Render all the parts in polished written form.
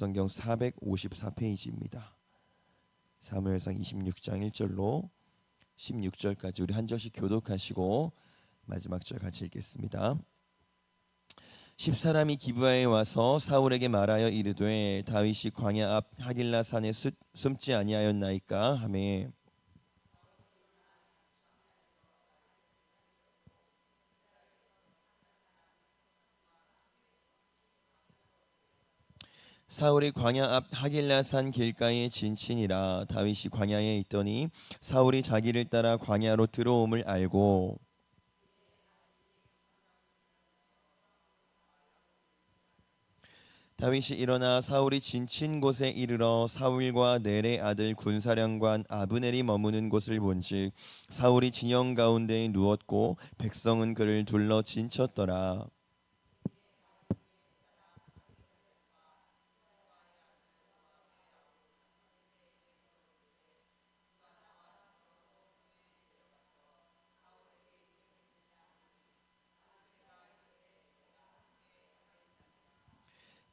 성경 454페이지입니다. 사무엘상 26장 1절로 16절까지 우리 한 절씩 교독하시고 마지막 절 같이 읽겠습니다. 10사람이 기브아에 와서 사울에게 말하여 이르되 다윗이 광야 앞 하길라 산에 숨지 아니하였나이까 하매 사울이 광야 앞 하길라산 길가에 진친이라. 다윗이 광야에 있더니 사울이 자기를 따라 광야로 들어옴을 알고 다윗이 일어나 사울이 진친 곳에 이르러 사울과 넬의 아들 군사령관 아브넬이 머무는 곳을 본즉 사울이 진영 가운데에 누웠고 백성은 그를 둘러 진쳤더라.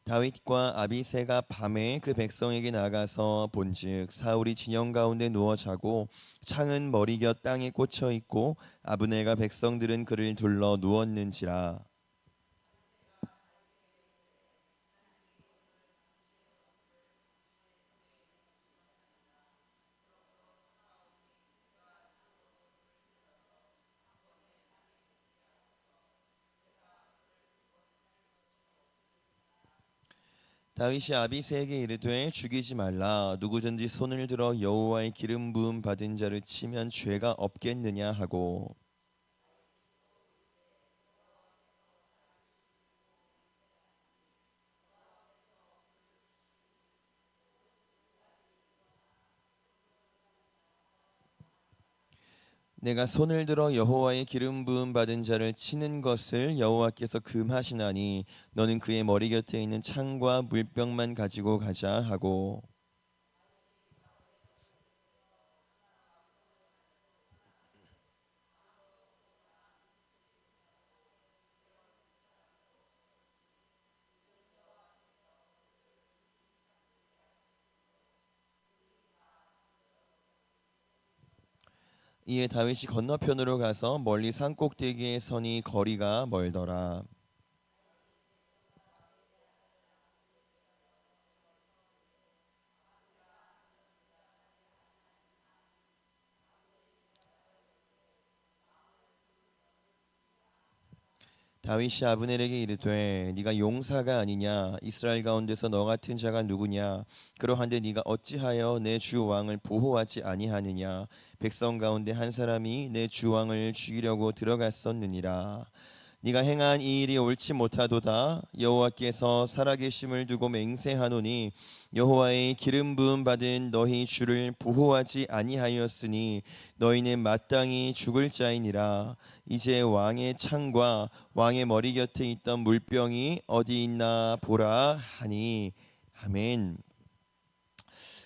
다윗과 아비새가 밤에 그 백성에게 나가서 본즉 사울이 진영 가운데 누워 자고 창은 머리 곁 땅에 꽂혀 있고 아브넬과 백성들은 그를 둘러 누웠는지라. 다윗이 아비새에게 이르되 죽이지 말라. 누구든지 손을 들어 여호와의 기름 부음 받은 자를 치면 죄가 없겠느냐 하고 내가 손을 들어 여호와의 기름 부음 받은 자를 치는 것을 여호와께서 금하시나니 너는 그의 머리 곁에 있는 창과 물병만 가지고 가자 하고 이에 다윗이 건너편으로 가서 멀리 산 꼭대기에 서니 거리가 멀더라. 다윗이 아브넬에게 이르되 네가 용사가 아니냐 이스라엘 가운데서 너 같은 자가 누구냐 그러한데 네가 어찌하여 내 주 왕을 보호하지 아니하느냐 백성 가운데 한 사람이 내 주 왕을 죽이려고 들어갔었느니라. 네가 행한 이 일이 옳지 못하도다. 여호와께서 살아계심을 두고 맹세하노니 여호와의 기름 부음 받은 너희 주를 보호하지 아니하였으니 너희는 마땅히 죽을 자이니라. 이제 왕의 창과 왕의 머리 곁에 있던 물병이 어디 있나 보라 하니. 아멘.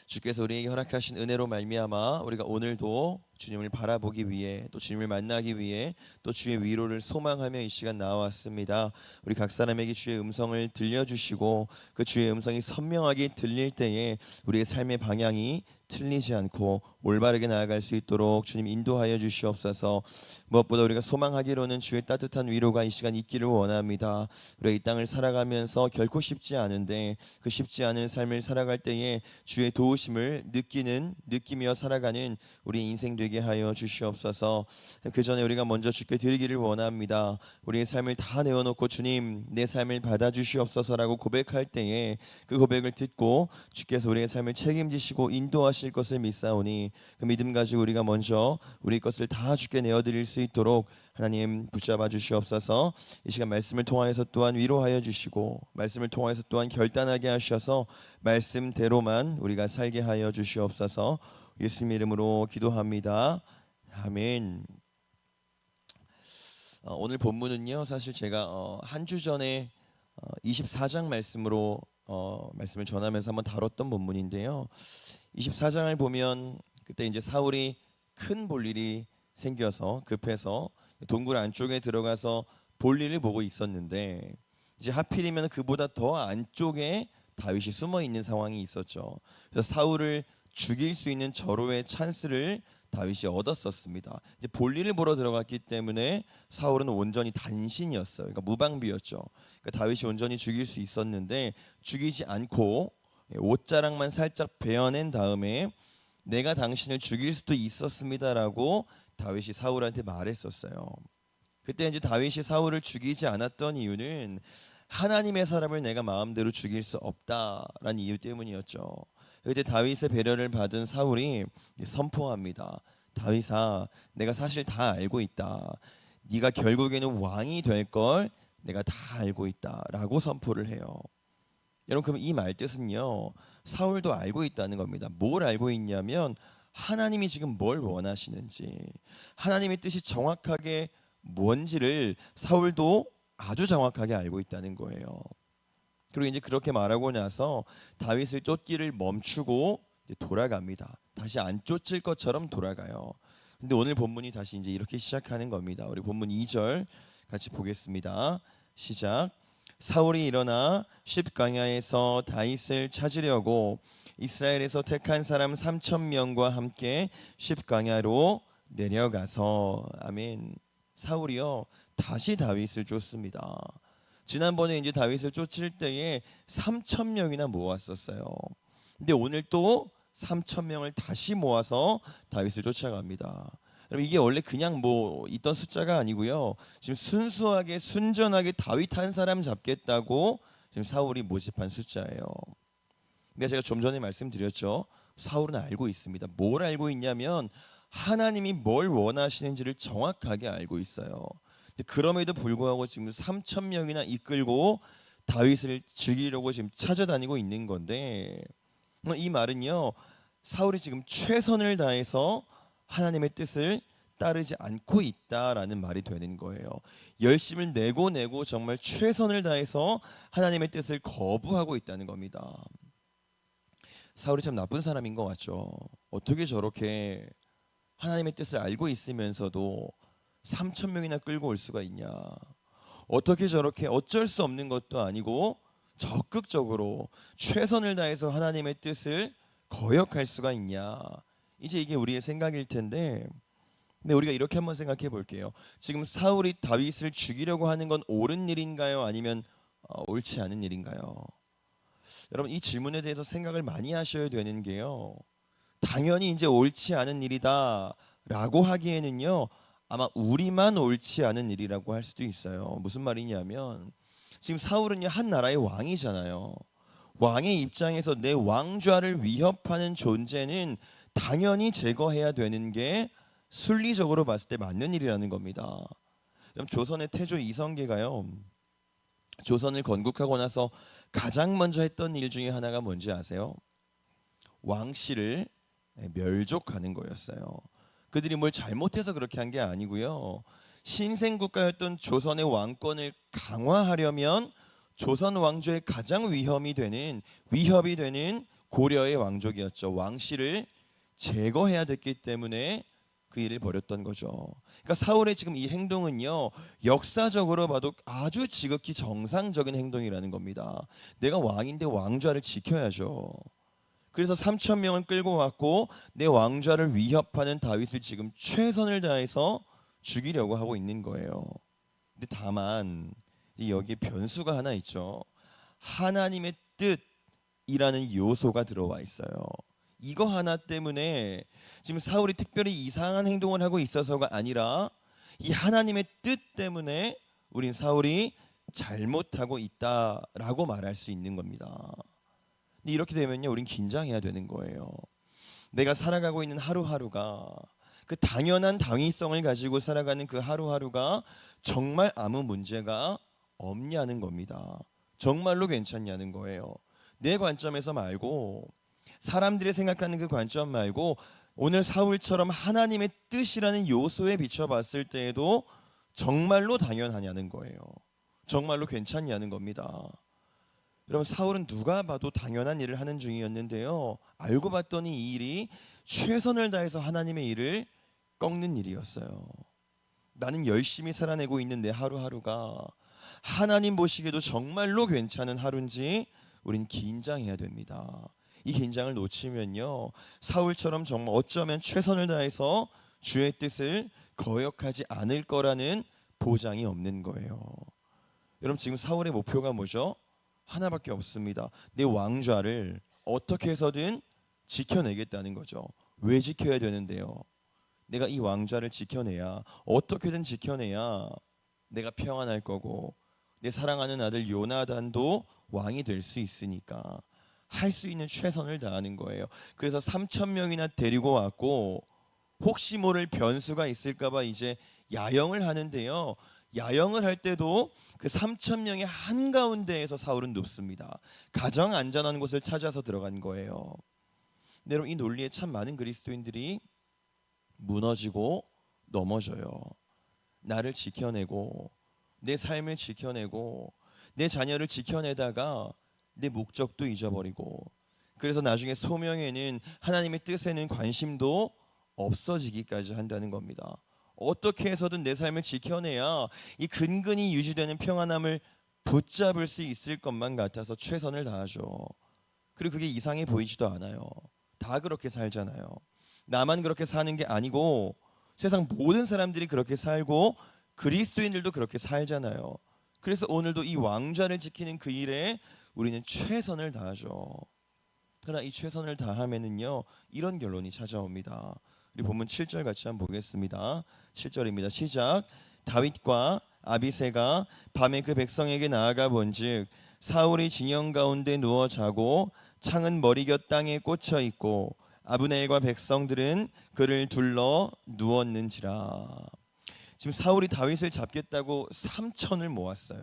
주께서 우리에게 허락하신 은혜로 말미암아 우리가 오늘도 주님을 바라보기 위해 또 주님을 만나기 위해 또 주의 위로를 소망하며 이 시간 나왔습니다. 우리 각 사람에게 주의 음성을 들려주시고 그 주의 음성이 선명하게 들릴 때에 우리의 삶의 방향이 틀리지 않고 올바르게 나아갈 수 있도록 주님 인도하여 주시옵소서. 무엇보다 우리가 소망하기로는 주의 따뜻한 위로가 이 시간 있기를 원합니다. 우리가 이 땅을 살아가면서 결코 쉽지 않은데 그 쉽지 않은 삶을 살아갈 때에 주의 도우심을 느끼며 살아가는 우리 인생 되게 하여 주시옵소서. 그 전에 우리가 먼저 주께 드리기를 원합니다. 우리의 삶을 다 내어놓고 주님 내 삶을 받아주시옵소서라고 고백할 때에 그 고백을 듣고 주께서 우리의 삶을 책임지시고 인도하실 것을 믿사오니 그 믿음 가지고 우리가 먼저 우리 것을 다 주께 내어드릴 수 있도록 하나님 붙잡아 주시옵소서. 이 시간 말씀을 통하여서 또한 위로하여 주시고 말씀을 통하여서 또한 결단하게 하셔서 말씀대로만 우리가 살게 하여 주시옵소서. 예수님 이름으로 기도합니다. 아멘. 오늘 본문은요 사실 제가 한 주 전에 24장 말씀으로 말씀을 전하면서 한번 다뤘던 본문인데요. 24장을 보면 그때 이제 사울이 큰 볼일이 생겨서 급해서 동굴 안쪽에 들어가서 볼일을 보고 있었는데 이제 하필이면 그보다 더 안쪽에 다윗이 숨어 있는 상황이 있었죠. 그래서 사울을 죽일 수 있는 절호의 찬스를 다윗이 얻었었습니다. 이제 볼일을 보러 들어갔기 때문에 사울은 온전히 단신이었어요. 그러니까 무방비였죠. 그러니까 다윗이 온전히 죽일 수 있었는데 죽이지 않고 옷자락만 살짝 베어낸 다음에 내가 당신을 죽일 수도 있었습니다라고 다윗이 사울한테 말했었어요. 그때 이제 다윗이 사울을 죽이지 않았던 이유는 하나님의 사람을 내가 마음대로 죽일 수 없다라는 이유 때문이었죠. 그때 다윗의 배려를 받은 사울이 선포합니다. 다윗아, 내가 사실 다 알고 있다. 네가 결국에는 왕이 될 걸 내가 다 알고 있다라고 선포를 해요. 여러분, 그럼 이 말 뜻은요, 사울도 알고 있다는 겁니다. 뭘 알고 있냐면 하나님이 지금 뭘 원하시는지, 하나님의 뜻이 정확하게 뭔지를 사울도 아주 정확하게 알고 있다는 거예요. 그리고 이제 그렇게 말하고 나서 다윗을 쫓기를 멈추고 이제 돌아갑니다. 다시 안 쫓을 것처럼 돌아가요. 근데 오늘 본문이 다시 이제 이렇게 시작하는 겁니다. 우리 본문 2절 같이 보겠습니다. 시작. 사울이 일어나 십강야에서 다윗을 찾으려고 이스라엘에서 택한 사람 3,000명과 함께 십강야로 내려가서, 아멘. 사울이요 다시 다윗을 쫓습니다. 지난번에 이제 다윗을 쫓을 때에 3,000명이나 모았었어요. 근데 오늘 또 3,000명을 다시 모아서 다윗을 쫓아갑니다. 여러분, 이게 원래 그냥 뭐 있던 숫자가 아니고요. 지금 순수하게 순전하게 다윗 한 사람 잡겠다고 지금 사울이 모집한 숫자예요. 근데 제가 좀 전에 말씀드렸죠. 사울은 알고 있습니다. 뭘 알고 있냐면 하나님이 뭘 원하시는지를 정확하게 알고 있어요. 근데 그럼에도 불구하고 지금 3,000명이나 이끌고 다윗을 죽이려고 지금 찾아다니고 있는 건데, 이 말은요, 사울이 지금 최선을 다해서 하나님의 뜻을 따르지 않고 있다라는 말이 되는 거예요. 열심을 내고 정말 최선을 다해서 하나님의 뜻을 거부하고 있다는 겁니다. 사울이 참 나쁜 사람인 것 같죠. 어떻게 저렇게 하나님의 뜻을 알고 있으면서도 3,000명이나 끌고 올 수가 있냐. 어떻게 저렇게 어쩔 수 없는 것도 아니고 적극적으로 최선을 다해서 하나님의 뜻을 거역할 수가 있냐. 이제 이게 우리의 생각일 텐데, 근데 우리가 이렇게 한번 생각해 볼게요. 지금 사울이 다윗을 죽이려고 하는 건 옳은 일인가요? 아니면 옳지 않은 일인가요? 여러분, 이 질문에 대해서 생각을 많이 하셔야 되는 게요, 당연히 이제 옳지 않은 일이다라고 하기에는요, 아마 우리만 옳지 않은 일이라고 할 수도 있어요. 무슨 말이냐면 지금 사울은요 한 나라의 왕이잖아요. 왕의 입장에서 내 왕좌를 위협하는 존재는 당연히 제거해야 되는 게 순리적으로 봤을 때 맞는 일이라는 겁니다. 그럼 조선의 태조 이성계가요, 조선을 건국하고 나서 가장 먼저 했던 일 중에 하나가 뭔지 아세요? 왕실을 멸족하는 거였어요. 그들이 뭘 잘못해서 그렇게 한 게 아니고요. 신생국가였던 조선의 왕권을 강화하려면 조선 왕조의 가장 위협이 되는 고려의 왕족이었죠. 왕실을 제거해야 됐기 때문에 그 일을 벌였던 거죠. 그러니까 사울의 지금 이 행동은요, 역사적으로 봐도 아주 지극히 정상적인 행동이라는 겁니다. 내가 왕인데 왕좌를 지켜야죠. 그래서 3,000명을 끌고 왔고 내 왕좌를 위협하는 다윗을 지금 최선을 다해서 죽이려고 하고 있는 거예요. 근데 다만 여기에 변수가 하나 있죠. 하나님의 뜻이라는 요소가 들어와 있어요. 이거 하나 때문에 지금 사울이 특별히 이상한 행동을 하고 있어서가 아니라 이 하나님의 뜻 때문에 우린 사울이 잘못하고 있다라고 말할 수 있는 겁니다. 근데 이렇게 되면요, 우린 긴장해야 되는 거예요. 내가 살아가고 있는 하루하루가, 그 당연한 당위성을 가지고 살아가는 그 하루하루가 정말 아무 문제가 없냐는 겁니다. 정말로 괜찮냐는 거예요. 내 관점에서 말고, 사람들이 생각하는 그 관점 말고, 오늘 사울처럼 하나님의 뜻이라는 요소에 비춰봤을 때에도 정말로 당연하냐는 거예요. 정말로 괜찮냐는 겁니다. 여러분, 사울은 누가 봐도 당연한 일을 하는 중이었는데요, 알고 봤더니 이 일이 최선을 다해서 하나님의 일을 꺾는 일이었어요. 나는 열심히 살아내고 있는 내 하루하루가 하나님 보시기에도 정말로 괜찮은 하루인지 우린 긴장해야 됩니다. 이 긴장을 놓치면요, 사울처럼 정말 어쩌면 최선을 다해서 주의 뜻을 거역하지 않을 거라는 보장이 없는 거예요. 여러분, 지금 사울의 목표가 뭐죠? 하나밖에 없습니다. 내 왕좌를 어떻게 해서든 지켜내겠다는 거죠. 왜 지켜야 되는데요? 내가 이 왕좌를 지켜내야, 어떻게든 지켜내야 내가 평안할 거고, 내 사랑하는 아들 요나단도 왕이 될 수 있으니까 할 수 있는 최선을 다하는 거예요. 그래서 3천 명이나 데리고 왔고, 혹시 모를 변수가 있을까봐 이제 야영을 하는데요. 야영을 할 때도 그 3천 명의 한가운데에서 사울은 눕습니다. 가장 안전한 곳을 찾아서 들어간 거예요. 근데 여러분, 이 논리에 참 많은 그리스도인들이 무너지고 넘어져요. 나를 지켜내고 내 삶을 지켜내고 내 자녀를 지켜내다가 내 목적도 잊어버리고, 그래서 나중에 소명에는, 하나님의 뜻에는 관심도 없어지기까지 한다는 겁니다. 어떻게 해서든 내 삶을 지켜내야 이 근근히 유지되는 평안함을 붙잡을 수 있을 것만 같아서 최선을 다하죠. 그리고 그게 이상해 보이지도 않아요. 다 그렇게 살잖아요. 나만 그렇게 사는 게 아니고 세상 모든 사람들이 그렇게 살고 그리스도인들도 그렇게 살잖아요. 그래서 오늘도 이 왕좌를 지키는 그 일에 우리는 최선을 다하죠. 그러나 이 최선을 다하면은요, 이런 결론이 찾아옵니다. 우리 본문 7절 같이 한번 보겠습니다. 7절입니다. 시작. 다윗과 아비새가 밤에 그 백성에게 나아가 본즉 사울이 진영 가운데 누워 자고 창은 머리곁 땅에 꽂혀 있고 아브넬과 백성들은 그를 둘러 누웠는지라. 지금 사울이 다윗을 잡겠다고 3천을 모았어요.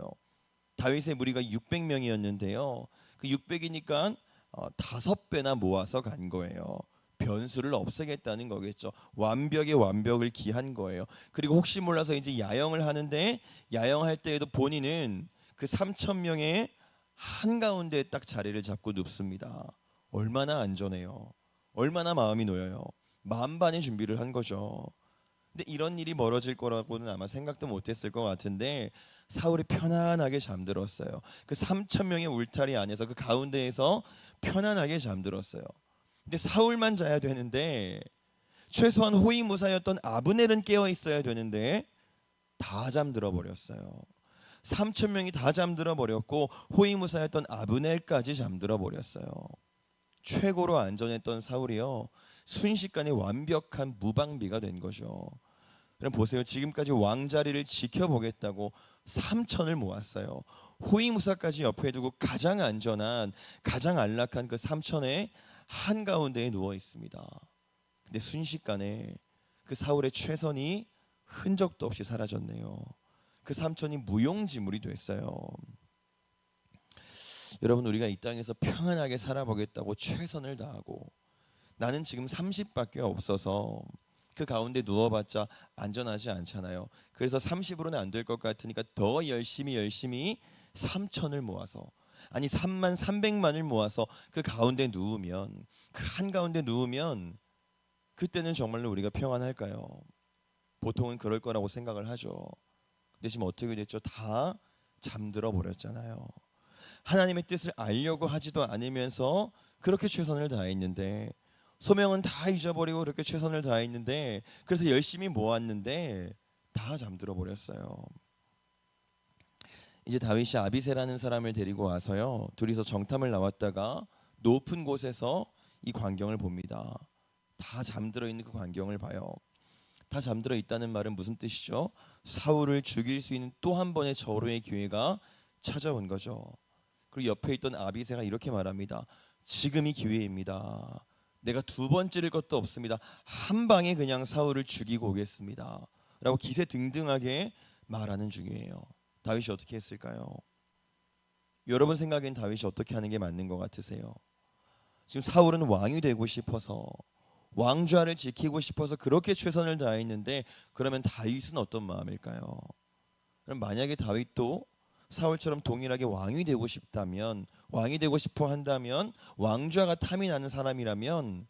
다윗의 무리가 600명이었는데요. 그 600이니까 5배나 모아서 간 거예요. 변수를 없애겠다는 거겠죠. 완벽의 완벽을 기한 거예요. 그리고 혹시 몰라서 이제 야영을 하는데, 야영할 때에도 본인은 그 3천 명의 한가운데 딱 자리를 잡고 눕습니다. 얼마나 안전해요. 얼마나 마음이 놓여요. 만반의 준비를 한 거죠. 근데 이런 일이 벌어질 거라고는 아마 생각도 못했을 것 같은데 사울이 편안하게 잠들었어요. 그 3천 명의 울타리 안에서 그 가운데에서 편안하게 잠들었어요. 근데 사울만 자야 되는데, 최소한 호위무사였던 아브넬은 깨어 있어야 되는데 다 잠들어 버렸어요. 3천 명이 다 잠들어 버렸고 호위무사였던 아브넬까지 잠들어 버렸어요. 최고로 안전했던 사울이요, 순식간에 완벽한 무방비가 된 거죠. 그럼 보세요. 지금까지 왕자리를 지켜보겠다고 3천을 모았어요. 호위무사까지 옆에 두고 가장 안전한, 가장 안락한 그 3천의 한가운데에 누워 있습니다. 근데 순식간에 그 사울의 최선이 흔적도 없이 사라졌네요. 그 3천이 무용지물이 됐어요. 여러분, 우리가 이 땅에서 평안하게 살아보겠다고 최선을 다하고 나는 지금 30밖에 없어서 그 가운데 누워봤자 안전하지 않잖아요. 그래서 30으로는 안 될 것 같으니까 더 열심히 3천을 모아서, 아니 3만 300만을 모아서 그 가운데 누우면, 그 한가운데 누우면 그때는 정말로 우리가 평안할까요? 보통은 그럴 거라고 생각을 하죠. 근데 지금 어떻게 됐죠? 다 잠들어 버렸잖아요. 하나님의 뜻을 알려고 하지도 않으면서 그렇게 최선을 다했는데, 소명은 다 잊어버리고 그렇게 최선을 다했는데, 그래서 열심히 모았는데 다 잠들어 버렸어요. 이제 다윗이 아비새라는 사람을 데리고 와서요, 둘이서 정탐을 나왔다가 높은 곳에서 이 광경을 봅니다. 다 잠들어 있는 그 광경을 봐요. 다 잠들어 있다는 말은 무슨 뜻이죠? 사울을 죽일 수 있는 또 한 번의 절호의 기회가 찾아온 거죠. 그리고 옆에 있던 아비새가 이렇게 말합니다. 지금이 기회입니다. 내가 두 번 찌를 것도 없습니다. 한 방에 그냥 사울을 죽이고 오겠습니다. 라고 기세등등하게 말하는 중이에요. 다윗이 어떻게 했을까요? 여러분 생각엔 다윗이 어떻게 하는 게 맞는 것 같으세요? 지금 사울은 왕이 되고 싶어서, 왕좌를 지키고 싶어서 그렇게 최선을 다했는데, 그러면 다윗은 어떤 마음일까요? 그럼 만약에 다윗도 사울처럼 동일하게 왕이 되고 싶다면, 왕이 되고 싶어 한다면, 왕좌가 탐이 나는 사람이라면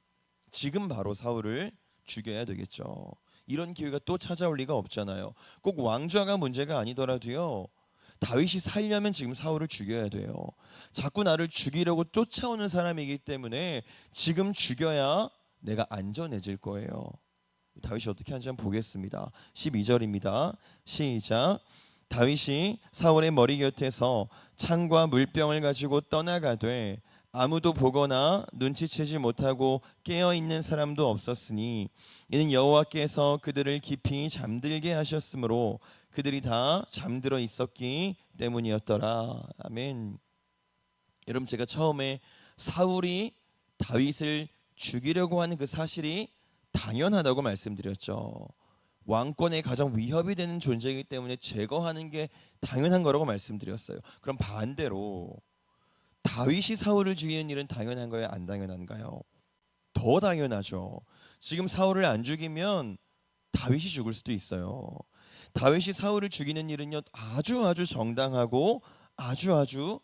지금 바로 사울을 죽여야 되겠죠. 이런 기회가 또 찾아올 리가 없잖아요. 꼭 왕좌가 문제가 아니더라도요, 다윗이 살려면 지금 사울을 죽여야 돼요. 자꾸 나를 죽이려고 쫓아오는 사람이기 때문에 지금 죽여야 내가 안전해질 거예요. 다윗이 어떻게 하는지 한번 보겠습니다. 12절입니다. 시작. 다윗이 사울의 머리 곁에서 창과 물병을 가지고 떠나가되 아무도 보거나 눈치채지 못하고 깨어있는 사람도 없었으니 이는 여호와께서 그들을 깊이 잠들게 하셨으므로 그들이 다 잠들어 있었기 때문이었더라. 아멘. 여러분, 제가 처음에 사울이 다윗을 죽이려고 하는 그 사실이 당연하다고 말씀드렸죠. 왕권에 가장 위협이 되는 존재이기 때문에 제거하는 게 당연한 거라고 말씀드렸어요. 그럼 반대로 다윗이 사울을 죽이는 일은 당연한 거예요, 안 당연한가요? 더 당연하죠. 지금 사울을 안 죽이면 다윗이 죽을 수도 있어요. 다윗이 사울을 죽이는 일은요, 아주 정당하고 아주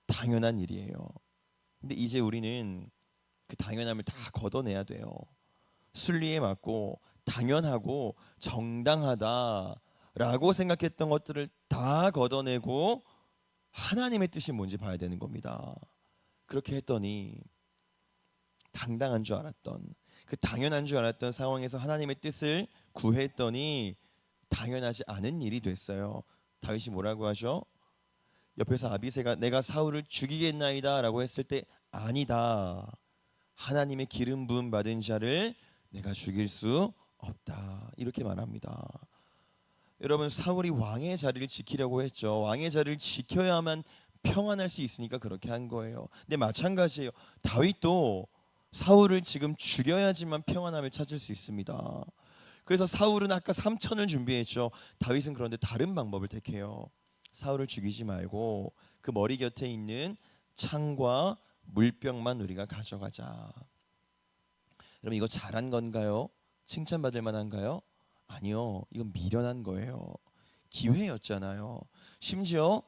당연한 일이에요. 근데 이제 우리는 그 당연함을 다 걷어내야 돼요. 순리에 맞고 당연하고 정당하다라고 생각했던 것들을 다 걷어내고 하나님의 뜻이 뭔지 봐야 되는 겁니다. 그렇게 했더니 당당한 줄 알았던, 그 당연한 줄 알았던 상황에서 하나님의 뜻을 구했더니 당연하지 않은 일이 됐어요. 다윗이 뭐라고 하죠? 옆에서 아비새가 내가 사울을 죽이겠나이다 라고 했을 때 아니다, 하나님의 기름 부음 받은 자를 내가 죽일 수 없다, 이렇게 말합니다. 여러분, 사울이 왕의 자리를 지키려고 했죠. 왕의 자리를 지켜야만 평안할 수 있으니까 그렇게 한 거예요. 근데 마찬가지예요. 다윗도 사울을 지금 죽여야지만 평안함을 찾을 수 있습니다. 그래서 사울은 아까 3천을 준비했죠. 다윗은 그런데 다른 방법을 택해요. 사울을 죽이지 말고 그 머리 곁에 있는 창과 물병만 우리가 가져가자. 여러분, 이거 잘한 건가요? 칭찬받을 만한가요? 아니요, 이건 미련한 거예요. 기회였잖아요. 심지어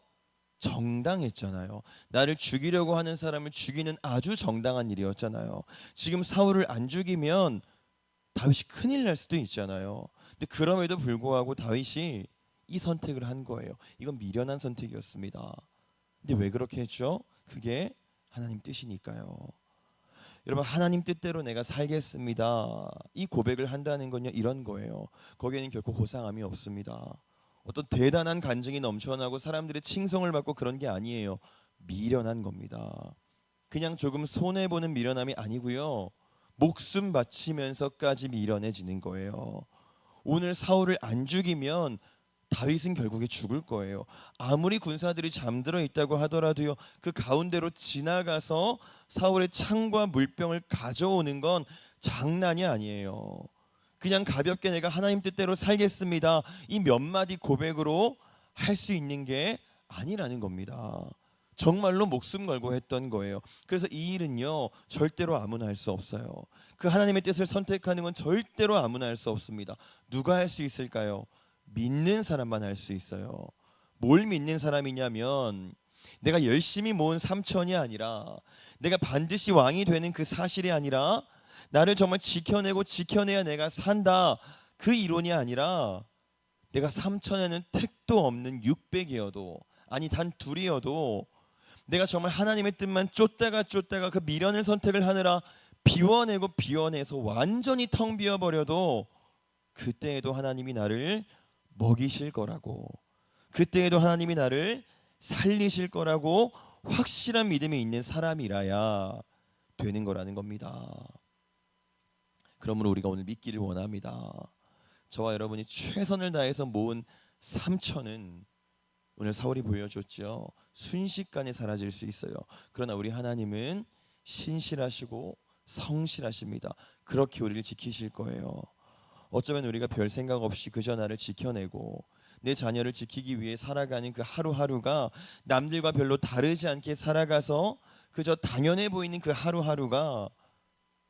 정당했잖아요. 나를 죽이려고 하는 사람을 죽이는 아주 정당한 일이었잖아요. 지금 사울을 안 죽이면 다윗이 큰일 날 수도 있잖아요. 근데 그럼에도 불구하고 다윗이 이 선택을 한 거예요. 이건 미련한 선택이었습니다. 근데 왜 그렇게 했죠? 그게 하나님 뜻이니까요. 여러분, 하나님 뜻대로 내가 살겠습니다, 이 고백을 한다는 건요, 이런 거예요. 거기에는 결코 호상함이 없습니다. 어떤 대단한 간증이 넘쳐나고 사람들의 칭송을 받고 그런 게 아니에요. 미련한 겁니다. 그냥 조금 손해보는 미련함이 아니고요, 목숨 바치면서까지 미련해지는 거예요. 오늘 사울을 안 죽이면 다윗은 결국에 죽을 거예요. 아무리 군사들이 잠들어 있다고 하더라도요, 그 가운데로 지나가서 사울의 창과 물병을 가져오는 건 장난이 아니에요. 그냥 가볍게 내가 하나님 뜻대로 살겠습니다, 이 몇 마디 고백으로 할 수 있는 게 아니라는 겁니다. 정말로 목숨 걸고 했던 거예요. 그래서 이 일은요, 절대로 아무나 할 수 없어요. 그 하나님의 뜻을 선택하는 건 절대로 아무나 할 수 없습니다. 누가 할 수 있을까요? 믿는 사람만 할 수 있어요. 뭘 믿는 사람이냐면, 내가 열심히 모은 3천이 아니라, 내가 반드시 왕이 되는 그 사실이 아니라, 나를 정말 지켜내고 지켜내야 내가 산다, 그 이론이 아니라, 내가 3천에는 택도 없는 600이어도, 아니 단 둘이어도 내가 정말 하나님의 뜻만 쫓다가 그 미련을 선택을 하느라 비워내서 완전히 텅 비어버려도 그때에도 하나님이 나를 먹이실 거라고, 그때에도 하나님이 나를 살리실 거라고 확실한 믿음이 있는 사람이라야 되는 거라는 겁니다. 그러므로 우리가 오늘 믿기를 원합니다. 저와 여러분이 최선을 다해서 모은 3천은 오늘 사울이 보여줬죠. 순식간에 사라질 수 있어요. 그러나 우리 하나님은 신실하시고 성실하십니다. 그렇게 우리를 지키실 거예요. 어쩌면 우리가 별 생각 없이 그저 나를 지켜내고 내 자녀를 지키기 위해 살아가는 그 하루하루가 남들과 별로 다르지 않게 살아가서 그저 당연해 보이는 그 하루하루가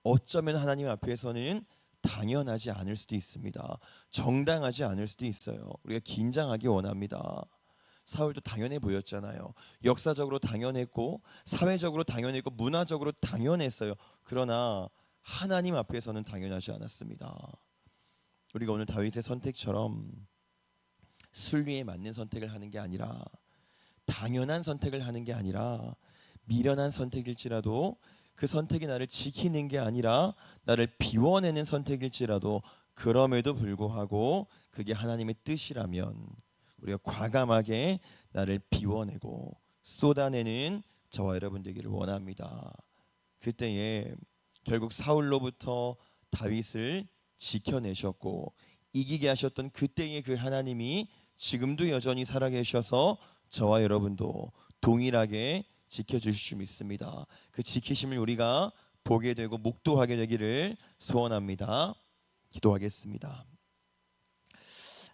어쩌면 하나님 앞에서는 당연하지 않을 수도 있습니다. 정당하지 않을 수도 있어요. 우리가 긴장하기 원합니다. 사울도 당연해 보였잖아요. 역사적으로 당연했고 사회적으로 당연했고 문화적으로 당연했어요. 그러나 하나님 앞에서는 당연하지 않았습니다. 우리가 오늘 다윗의 선택처럼 순리에 맞는 선택을 하는 게 아니라 당연한 선택을 하는 게 아니라 미련한 선택일지라도 그 선택이 나를 지키는 게 아니라 나를 비워내는 선택일지라도 그럼에도 불구하고 그게 하나님의 뜻이라면 우리가 과감하게 나를 비워내고 쏟아내는 저와 여러분 되기를 원합니다. 그때에 결국 사울로부터 다윗을 지켜내셨고 이기게 하셨던 그때의 그 하나님이 지금도 여전히 살아계셔서 저와 여러분도 동일하게 지켜주실 줄 믿습니다. 그 지키심을 우리가 보게 되고 목도하게 되기를 소원합니다. 기도하겠습니다.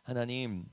하나님,